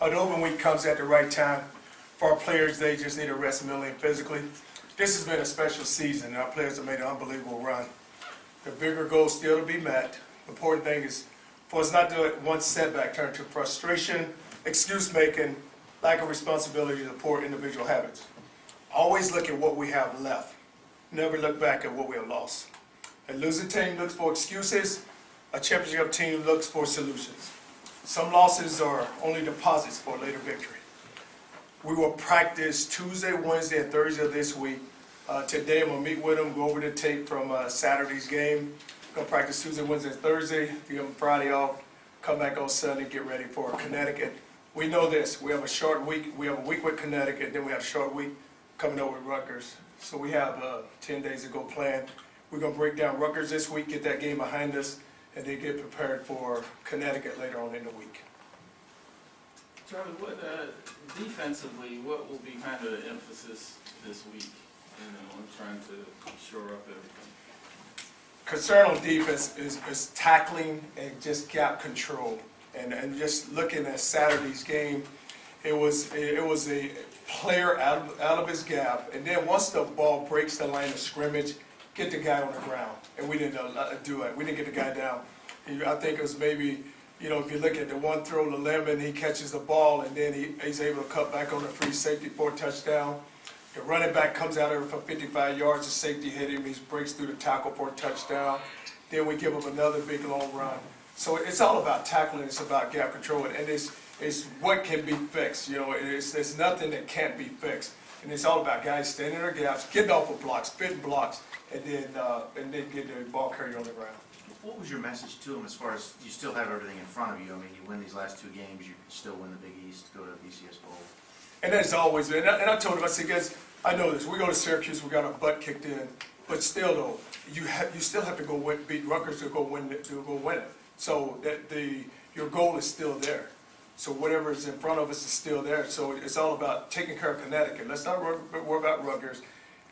The open week comes at the right time. For our players, they just need to rest mentally and physically. This has been a special season. Our players have made an unbelievable run. The bigger goal is still to be met. The important thing is for us not to let one setback turn to frustration, excuse-making, lack of responsibility, and poor individual habits. Always look at what we have left. Never look back at what we have lost. A losing team looks for excuses. A championship team looks for solutions. Some losses are only deposits for later victory. We will practice Tuesday, Wednesday, and Thursday of this week. Today I'm going to meet with them, go over the tape from Saturday's game. Going to practice Tuesday, Wednesday, and Thursday. Give them Friday off. Come back on Sunday, get ready for Connecticut. We know this. We have a short week. We have a week with Connecticut, then we have a short week coming over with Rutgers. So we have 10 days to go plan. We're going to break down Rutgers this week, get that game behind us, and then get prepared for Connecticut later on in the week. Charlie, what defensively, what will be kind of the emphasis this week? I'm trying to shore up everything. Concern on defense is tackling and just gap control. And just looking at Saturday's game, it was a player out of his gap, and then once the ball breaks the line of scrimmage, get the guy on the ground. And we didn't do it. We didn't get the guy down. I think it was maybe, if you look at the one throw to Lemon, he catches the ball, and then he's able to cut back on the free safety for a touchdown. The running back comes out there for 55 yards, the safety hit him, he breaks through the tackle for a touchdown. Then we give him another big long run. So it's all about tackling, it's about gap control, and it's what can be fixed. It's nothing that can't be fixed. And it's all about guys standing in their gaps, getting off of blocks, fitting blocks, and then get the ball carried on the ground. What was your message to them as far as you still have everything in front of you? I mean, you win these last two games, you still win the Big East, go to the BCS Bowl. And that's always been. And I told him, I said, guys, I know this. We go to Syracuse, we got our butt kicked in, but still though, you still have to go beat Rutgers to go win it. So your goal is still there. So whatever is in front of us is still there. So it's all about taking care of Connecticut. Let's not worry about Rutgers.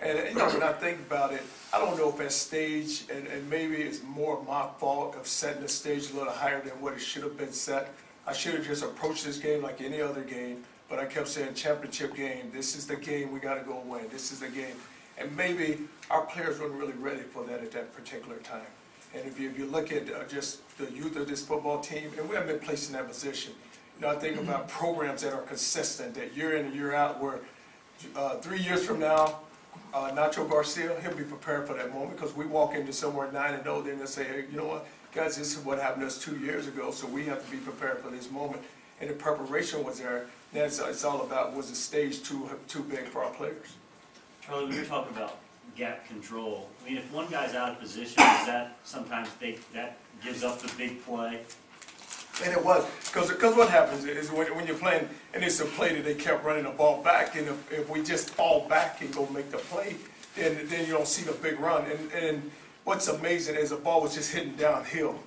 And when I think about it, I don't know if that stage, and maybe it's more my fault of setting the stage a little higher than what it should have been set. I should have just approached this game like any other game, but I kept saying championship game, this is the game we got to go win, this is the game. And maybe our players weren't really ready for that at that particular time. And if you look at just the youth of this football team, and we haven't been placed in that position. I think about programs that are consistent, that year in and year out, where 3 years from now, Nacho Garcia, he'll be prepared for that moment, because we walk into somewhere 9-0, then they'll say, hey, you know what, guys, this is what happened to us 2 years ago, so we have to be prepared for this moment. And the preparation was there. Then it's all about, was the stage too big for our players? Charlie, when you're talking about gap control, I mean, if one guy's out of position, is that sometimes that gives up the big play? And it was, because what happens is when you're playing, and it's a play that they kept running the ball back, and if we just fall back and go make the play, then you don't see the big run. And what's amazing is the ball was just hitting downhill.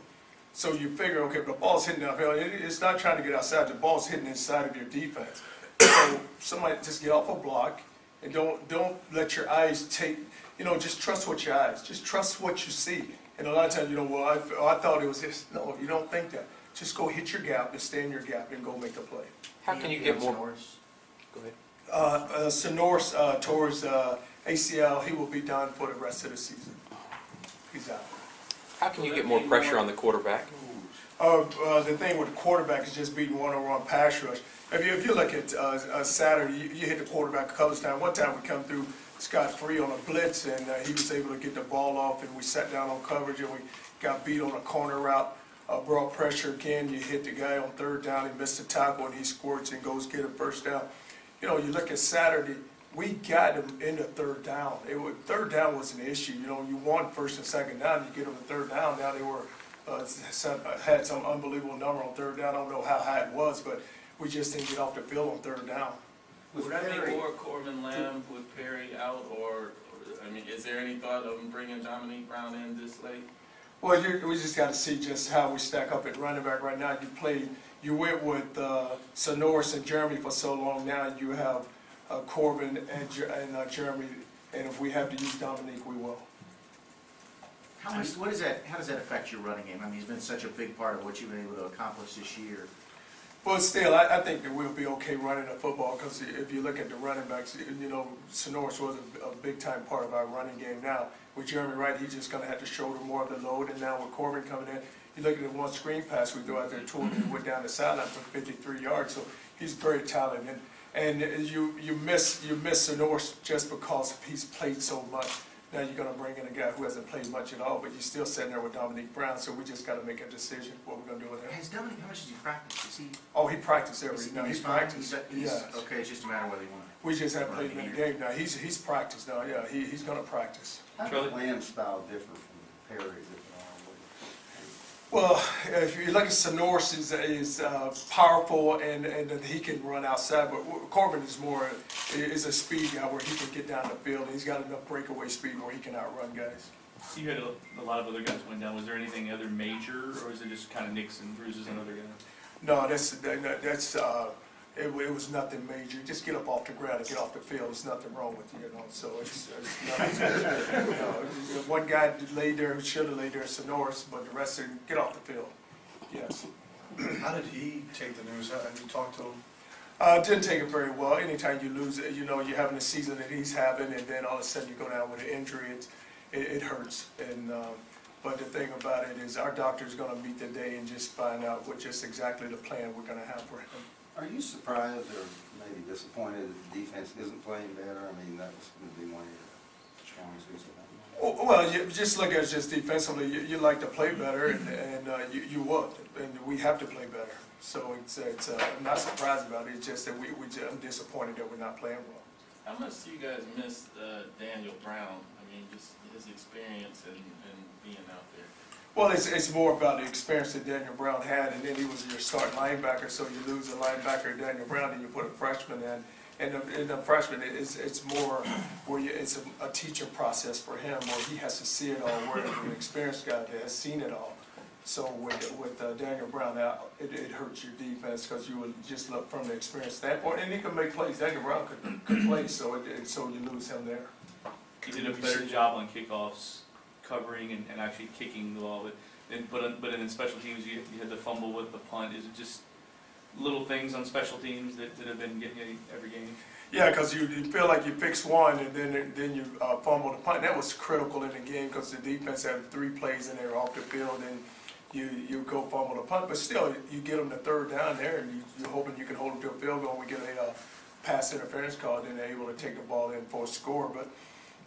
So you figure, okay, the ball's hitting downhill, it's not trying to get outside, the ball's hitting inside of your defense. So somebody just get off a block, and don't let your eyes take, just trust what your eyes, just trust what you see. And a lot of times, well, I thought it was this. No, you don't think that. Just go hit your gap and stay in your gap and go make the play. How can you get more? Go ahead. Sonoris towards ACL, he will be done for the rest of the season. He's out. How can you get more pressure on the quarterback? The thing with the quarterback is just beating one-on-one pass rush. If you look at Saturday, you hit the quarterback a couple of times. One time we come through scot-free on a blitz, and he was able to get the ball off, and we sat down on coverage, and we got beat on a corner route. Brought pressure again, you hit the guy on third down, he missed the tackle, and he squirts and goes get a first down. You look at Saturday, we got him into third down. Third down was an issue. You won first and second down, you get them to third down. Now they were had some unbelievable number on third down. I don't know how high it was, but we just didn't get off the field on third down. Would that be more Corbin Lamb with Perry out, or is there any thought of bringing Dominique Brown in this late? Well, we just got to see just how we stack up at running back right now. You went with Sonoris and Jeremy for so long. Now you have Corbin and Jeremy, and if we have to use Dominique, we will. How does that affect your running game? I mean, he's been such a big part of what you've been able to accomplish this year. But still, I think that we'll be okay running the football, because if you look at the running backs, you know, Sonoris was a big-time part of our running game now. With Jeremy Wright, he's just gonna have to shoulder more of the load, and now with Corbin coming in, you look at the one screen pass we threw out there, too, and he went down the sideline for 53 yards, so he's very talented. And you miss Sonoris just because he's played so much. Now you're gonna bring in a guy who hasn't played much at all, but you're still sitting there with Dominique Brown, so we just gotta make a decision what we're gonna do with him. Has Dominic, how much does he practice? Is he? Oh, he practiced every, He's no, he he's fine? practiced, He's- yeah. Okay, it's just a matter of whether he wants. We just haven't played him in the game now. He's practiced now, yeah, he's gonna practice. How does Charlie? the playing style differ from Perry's? Well, if you look at Sonoris is powerful and he can run outside, but Corbin is a speed guy where he can get down the field. He's got enough breakaway speed where he can outrun guys. You had a lot of other guys went down. Was there anything other major, or was it just kind of nicks and bruises and other guys? No, it was nothing major. Just get up off the ground and get off the field. There's nothing wrong with you, you know. So it's nothing. You know, one guy laid there who should have laid there, Sonoris, but the rest of them get off the field. Yes. How did he take the news? Have you talked to him? Didn't take it very well. Anytime you lose, you know, you're having a season that he's having, and then all of a sudden you go down with an injury, it hurts. And but the thing about it is, our doctor's going to meet today and just find out what just exactly the plan we're going to have for him. Are you surprised or maybe disappointed that the defense isn't playing better? I mean, that was going to be one of your strong suits. Well, you just look at it just defensively. You like to play better, and you would, and we have to play better. So I'm not surprised about it. It's just that I'm disappointed that we're not playing well. How much do you guys miss Daniel Brown? I mean, just his experience and being out there. Well, it's more about the experience that Daniel Brown had, and then he was your starting linebacker, so you lose a linebacker, Daniel Brown, and you put a freshman in. And the freshman, it's more where it's a teaching process for him, where he has to see it all, where an experienced guy that has seen it all. So with Daniel Brown out, it hurts your defense, because you would just look from the experience standpoint, and he can make plays. Daniel Brown could play, so you lose him there. You did a better job on kickoffs, covering and actually kicking the ball. But in special teams, you had the fumble with the punt. Is it just little things on special teams that have been getting you every game? Yeah, because you feel like you fix one, and then you fumble the punt. That was critical in the game, because the defense had 3 plays in there off the field, and you go fumble the punt. But still, you get them the third down there, and you're hoping you can hold them to a field goal. We get a pass interference call, then they're able to take the ball in for a score. But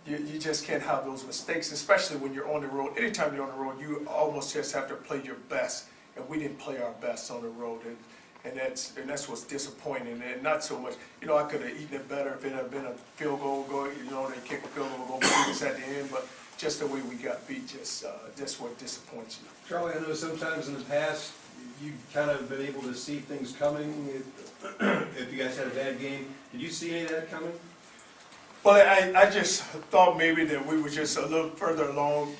you just can't have those mistakes, especially when you're on the road. Anytime you're on the road, you almost just have to play your best, and we didn't play our best on the road. And that's what's disappointing, and not so much, you know, I could have eaten it better if it had been a field goal, you know, they kick a field goal, go beat us at the end, but just the way we got beat, just what disappoints you. Charlie, I know sometimes in the past, you've kind of been able to see things coming. If you guys had a bad game, did you see any of that coming? Well, I just thought maybe that we were just a little further along,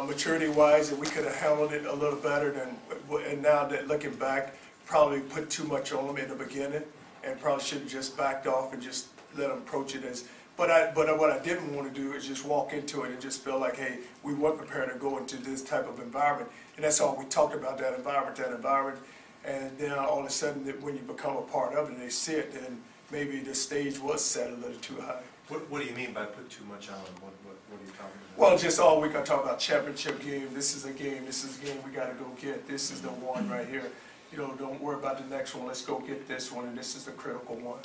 maturity-wise, and we could have handled it a little better and now that looking back, probably put too much on them in the beginning, and probably should have just backed off and just let them approach it as. But what I didn't want to do is just walk into it and just feel like, hey, we weren't prepared to go into this type of environment, and that's all we talked about, that environment, and then all of a sudden, when you become a part of it and they see it, then maybe the stage was set a little too high. What do you mean by put too much on him? What are you talking about? Well, just all week I talk about championship game. This is a game we got to go get. This is the one right here. You know, don't worry about the next one. Let's go get this one, and this is the critical one.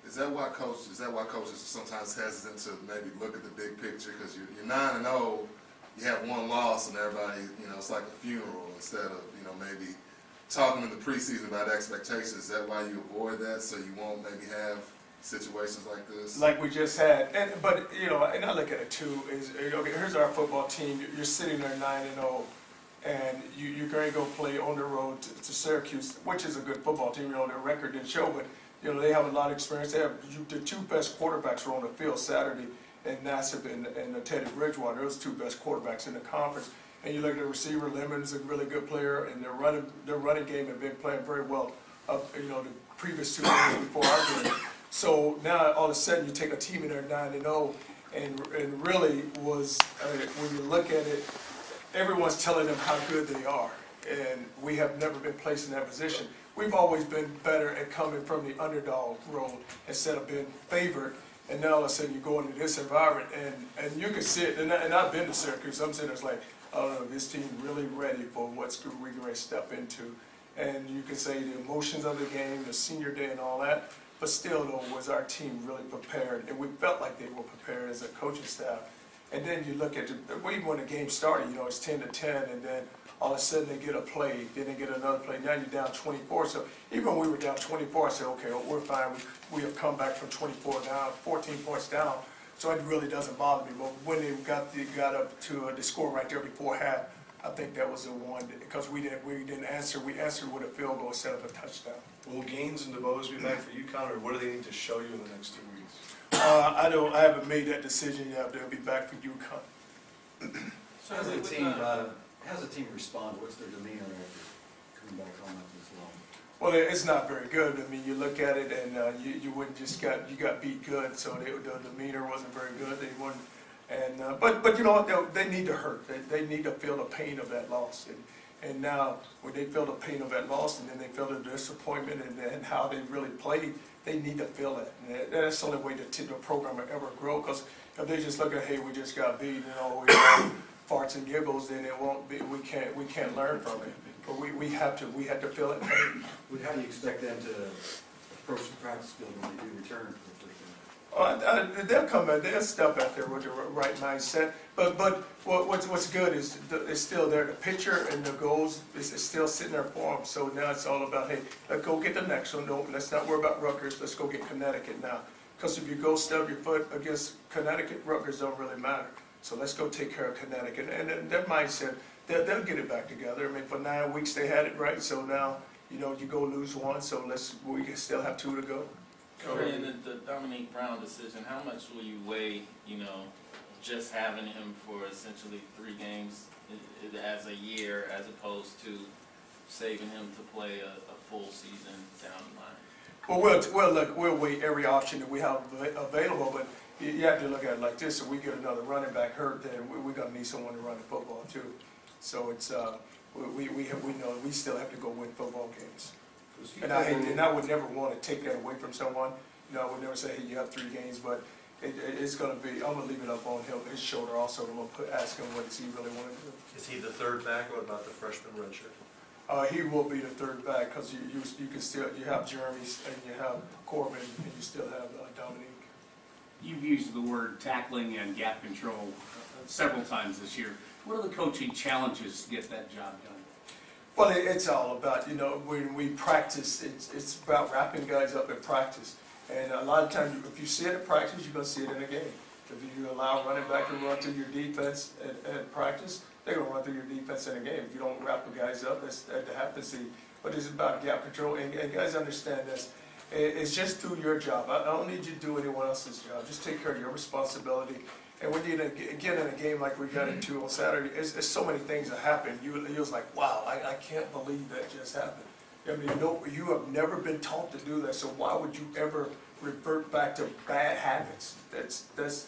Is that why coaches are sometimes hesitant to maybe look at the big picture? Because you're 9-0, you have one loss, and everybody, you know, it's like a funeral instead of, you know, maybe talking in the preseason about expectations. Is that why you avoid that, so you won't maybe have situations like this? Like we just had, but you know, and I look at it too. Okay, here's our football team. You're sitting there 9-0. And you're going to go play on the road to Syracuse, which is a good football team. You know, their record didn't show, but you know they have a lot of experience. They have the 2 best quarterbacks were on the field Saturday, and Nassib and Teddy Bridgewater. Those 2 best quarterbacks in the conference. And you look at the receiver, Lemon's a really good player, and their running game had been playing very well. You know, the previous 2 games before our game. So now all of a sudden you take a team in there 9-0, and really was when you look at it. Everyone's telling them how good they are, and we have never been placed in that position. we've always been better at coming from the underdog role instead of being favored. And now all of a sudden you go into this environment and you can see it, and I've been to Syracuse, I'm sitting there it's like, I don't know, this team really ready for what we're going to step into. And you can say the emotions of the game, the senior day and all that, but still though, was our team really prepared? And we felt like they were prepared as a coaching staff. And then you look at, even when the game started, you know, it's 10-10, and then all of a sudden they get a play, then they get another play, now you're down 24. So even when we were down 24, I said, okay, well, we're fine, we have come back from 24 down, 14 points down, so it really doesn't bother me. But when they got up to the score right there before half, I think that was the one, because we didn't answer, we answered with a field goal instead of a touchdown. Will Gaines and DeBose be back for UConn, or what do they need to show you in the next 2 weeks? I haven't made that decision yet. They'll be back for UConn. How's the team respond? What's their demeanor after coming back home after this long? Well, it's not very good. I mean, you look at it, and you wouldn't you got beat good, so the demeanor wasn't very good. They weren't, and but you know what? They need to hurt. They need to feel the pain of that loss, and now when they feel the pain of that loss, and then they feel the disappointment and how they really played, they need to feel it. And that's the only way the program will ever grow. Because if they just look at, hey, we just got beat, and all we farts and giggles, then it won't be. We can't learn from it. But we have to feel it. How do you expect them to approach the practice field when they do return for the first time? They'll come back. They'll step out there with the right mindset. But what's good is it's still there. The picture and the goals is still sitting there for them. So now it's all about, hey, let's go get the next one. No, let's not worry about Rutgers. Let's go get Connecticut now. Because if you go stub your foot against Connecticut, Rutgers don't really matter. So let's go take care of Connecticut. And their mindset, they'll get it back together. I mean, for 9 weeks they had it right. So now, you know, you go lose one. So we still have 2 to go. Trey, in the Dominique Brown decision, how much will you weigh, you know, just having him for essentially 3 games as a year, as opposed to saving him to play a full season down the line? We'll weigh every option that we have available, but you have to look at it like this. If we get another running back hurt, then we're going to need someone to run the football too. So it's we know we still have to go win football games. And I would never want to take that away from someone. You know, I would never say, hey, you have 3 games, but it's going to be, I'm going to leave it up on his shoulder also. I'm going to ask him what does he really want to do. Is he the third back, or what about the freshman redshirt? He will be the 3rd back because you can still, you have Jeremy and you have Corbin and you still have Dominique. You've used the word tackling and gap control several times this year. What are the coaching challenges to get that job done? Well, it's all about, you know, when we practice, it's about wrapping guys up in practice. And a lot of times, if you see it in practice, you're going to see it in a game. If you allow running back to run through your defense at practice, they're going to run through your defense in a game. If you don't wrap the guys up, that happens. But it's about gap control. And guys understand this. It's just do your job. I don't need you to do anyone else's job. Just take care of your responsibility. And when you get in a game like we got into on Saturday, it's so many things that happen. You was like, wow, I can't believe that just happened. I mean, you have never been taught to do that, so why would you ever revert back to bad habits? That's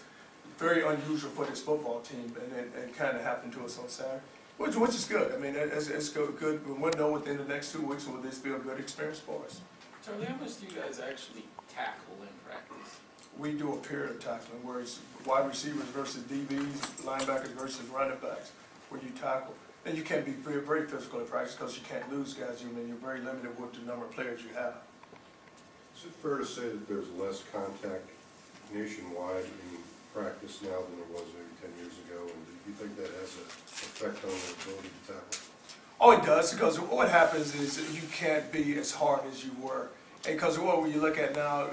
very unusual for this football team, and it kind of happened to us on Saturday, which is good. I mean, it's good. We'll know within the next 2 weeks will this be a good experience for us. Charlie, how much do you guys actually tackle in practice? We do a period of tackling where it's wide receivers versus DBs, linebackers versus running backs, where you tackle. And you can't be very, very physical in practice because you can't lose guys. You're very limited with the number of players you have. Is it fair to say that there's less contact nationwide in practice now than there was maybe 10 years ago? And do you think that has an effect on the ability to tackle? Oh, it does, because what happens is that you can't be as hard as you were. And because what you look at now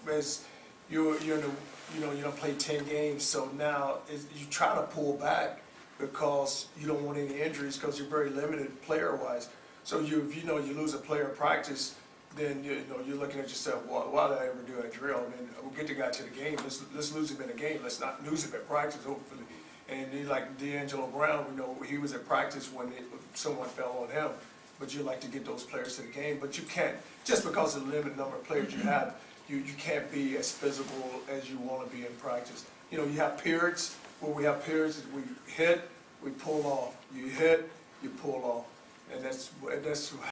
is you're in the, you know, you don't play 10 games, so now you try to pull back because you don't want any injuries because you're very limited player-wise. So if you lose a player in practice, then you're looking at yourself, why did I ever do a drill? I mean, we'll get the guy to the game. Let's lose him in a game. Let's not lose him at practice, hopefully. And like D'Angelo Brown, he was at practice when someone fell on him. But you like to get those players to the game. But you can't, just because of the limited number of players you have, you can't be as physical as you want to be in practice. You have periods where we hit, we pull off. You hit, you pull off. And that's